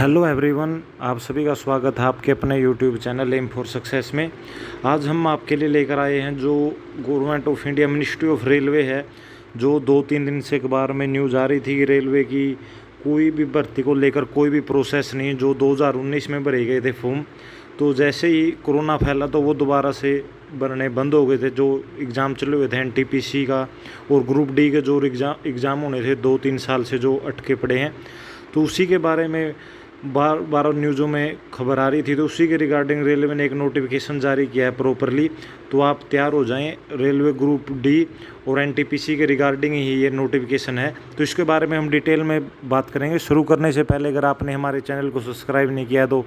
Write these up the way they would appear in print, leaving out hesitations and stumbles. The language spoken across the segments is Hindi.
हेलो एवरीवन, आप सभी का स्वागत है आपके अपने YouTube channel aim for success में। आज हम आपके लिए लेकर आए हैं जो government of India ministry of railway है, जो 2-3 दिन से अखबार में न्यूज़ आ रही थी कि रेलवे की कोई भी भर्ती को लेकर कोई भी प्रोसेस नहीं, जो 2019 में भरे गए थे फॉर्म, तो जैसे ही कोरोना फैला तो वो दोबारा से भरने बंद हो गए थे। जो एग्ज़ाम चले हुए थे एनटीपीसी का और ग्रुप डी के जो एग्ज़ाम होने थे 2-3 साल से जो अटके पड़े हैं, तो उसी के बारे में बार बार न्यूज़ों में खबर आ रही थी। तो उसी के रिगार्डिंग रेलवे ने एक नोटिफिकेशन जारी किया है प्रॉपरली, तो आप तैयार हो जाएं। रेलवे ग्रुप डी और एनटीपीसी के रिगार्डिंग ही ये नोटिफिकेशन है, तो इसके बारे में हम डिटेल में बात करेंगे। शुरू करने से पहले अगर आपने हमारे चैनल को सब्सक्राइब नहीं किया तो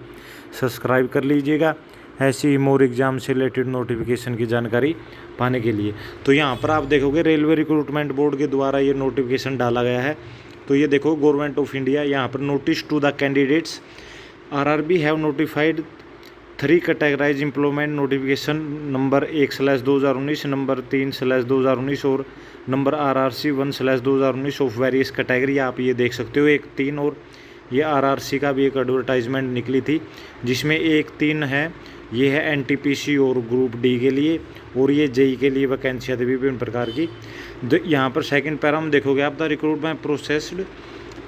सब्सक्राइब कर लीजिएगा, ऐसी ही मोर एग्ज़ाम से रिलेटेड नोटिफिकेशन की जानकारी पाने के लिए। तो यहाँ पर आप देखोगे रेलवे रिक्रूटमेंट बोर्ड के द्वारा ये नोटिफिकेशन डाला गया है। तो ये देखो गवर्नमेंट ऑफ इंडिया, यहाँ पर notice to the candidates, RRB have notified 3 categorize employment notification number 1/2019, number 3/2019 और number RRC 1/2019 of various category. आप ये देख सकते हो 1-3, और ये RRC का भी एक एडवर्टाइजमेंट निकली थी जिसमें 1-3 है, ये है एनटीपीसी और ग्रुप डी के लिए, और ये जेई के लिए वैकेंसियाँ थी विभिन्न प्रकार की। यहाँ पर सेकंड पैरा में देखोगे आप, the recruitment processed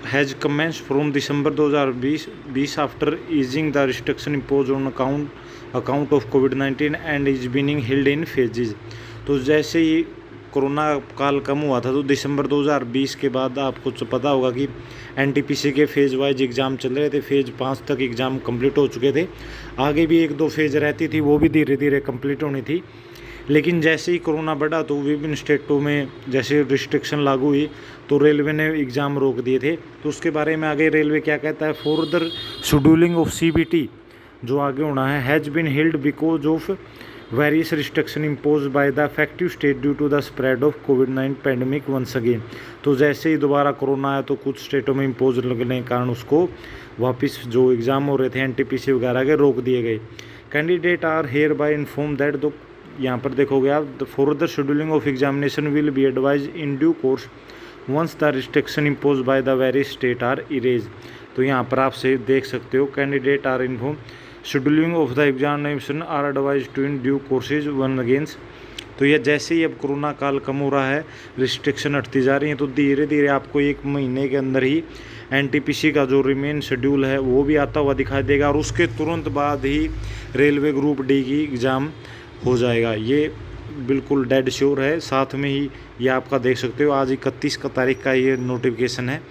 has commenced from December 2020 after easing the restriction impose on account of कोविड-19 and is being held in phases. तो जैसे ही कोरोना काल कम हुआ था तो दिसंबर 2020 के बाद आपको तो पता होगा कि एनटीपीसी के फेज़ वाइज एग्ज़ाम चल रहे थे। फेज़ 5 तक एग्ज़ाम कंप्लीट हो चुके थे, आगे भी 1-2 फेज़ रहती थी, वो भी धीरे धीरे कंप्लीट होनी थी। लेकिन जैसे ही कोरोना बढ़ा तो विभिन्न स्टेटों में जैसे रिस्ट्रिक्शन लागू हुई तो रेलवे ने एग्ज़ाम रोक दिए थे। तो उसके बारे में आगे रेलवे क्या कहता है, फर्दर शेड्यूलिंग ऑफ CBT जो आगे होना है has been held because of various restriction impose by the affective state due to the spread of कोविड-19 पैंडमिक वंस अगेन। तो जैसे ही दोबारा कोरोना आया तो कुछ स्टेटों में इम्पोज लगने के कारण उसको वापस जो एग्ज़ाम हो रहे थे एनटीपीसी वगैरह के रोक दिए गए। Candidate are here bye inform that the, यहाँ पर देखोगे आप, the further scheduling of examination will be advise in due course once the restriction impose by the various state are erase. तो यहाँ पर आप से देख सकते हो, candidate are inform scheduling of the examination are advise to in due courses one against. तो ये जैसे ही अब कोरोना काल कम हो रहा है, रिस्ट्रिक्शन हटती जा रही है, तो धीरे धीरे आपको 1 महीने के अंदर ही एनटीपीसी का जो रिमेन शेड्यूल है वो भी आता हुआ दिखाई देगा, और उसके तुरंत बाद ही रेलवे ग्रुप डी की एग्ज़ाम हो जाएगा। ये बिल्कुल डेड श्योर है। साथ में ही ये आपका देख सकते हो आज 31 तारीख का ये नोटिफिकेशन है,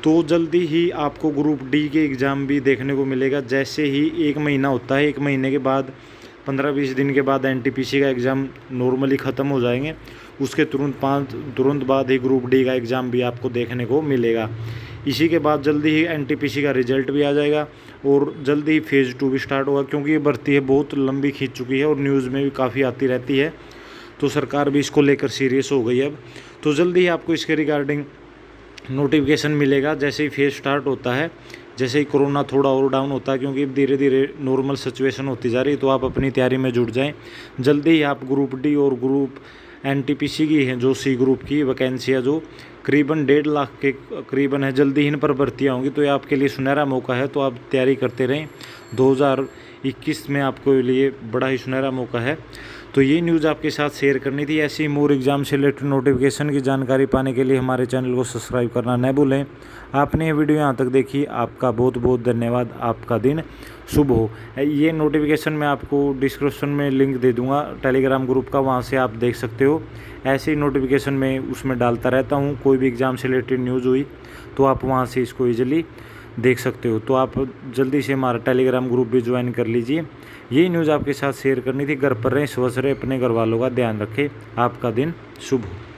तो जल्दी ही आपको ग्रुप डी के एग्ज़ाम भी देखने को मिलेगा। जैसे ही 1 महीना होता है, 1 महीने के बाद 15-20 दिन के बाद एनटीपीसी का एग्ज़ाम नॉर्मली ख़त्म हो जाएंगे, उसके तुरंत बाद ही ग्रुप डी का एग्ज़ाम भी आपको देखने को मिलेगा। इसी के बाद जल्दी ही एनटीपीसी का रिजल्ट भी आ जाएगा और जल्दी ही फेज़ 2 भी स्टार्ट होगा, क्योंकि ये भर्ती है बहुत लंबी खींच चुकी है और न्यूज़ में भी काफ़ी आती रहती है, तो सरकार भी इसको लेकर सीरियस हो गई है अब। तो जल्दी ही आपको इसके रिगार्डिंग नोटिफिकेशन मिलेगा जैसे ही फेज़ स्टार्ट होता है, जैसे ही कोरोना थोड़ा और डाउन होता है, क्योंकि धीरे धीरे नॉर्मल सिचुएशन होती जा रही है। तो आप अपनी तैयारी में जुट जाएं। जल्दी ही आप ग्रुप डी और ग्रुप एनटीपीसी की हैं जो C ग्रुप की वैकेंसियाँ जो करीबन 1.5 लाख के करीबन है, जल्दी ही इन पर भर्तियाँ होंगी। तो ये आपके लिए सुनहरा मौका है, तो आप तैयारी करते रहें। 2021 में आपको लिए बड़ा ही सुनहरा मौका है। तो ये न्यूज़ आपके साथ शेयर करनी थी। ऐसी ही मोर एग्ज़ाम से रिलेटेड नोटिफिकेशन की जानकारी पाने के लिए हमारे चैनल को सब्सक्राइब करना न भूलें। आपने ये वीडियो यहाँ तक देखी, आपका बहुत बहुत धन्यवाद। आपका दिन शुभ हो। ये नोटिफिकेशन मैं आपको डिस्क्रिप्शन में लिंक दे दूँगा टेलीग्राम ग्रुप का, वहाँ से आप देख सकते हो। ऐसे ही नोटिफिकेशन मैं उसमें डालता रहता हूँ, कोई भी एग्ज़ाम से रिलेटेड न्यूज़ हुई तो आप वहाँ से इसको ईजिली देख सकते हो। तो आप जल्दी से हमारा टेलीग्राम ग्रुप भी ज्वाइन कर लीजिए। यही न्यूज़ आपके साथ शेयर करनी थी। घर पर रहें, स्वस्थ रहें, अपने घर वालों का ध्यान रखें। आपका दिन शुभ हो।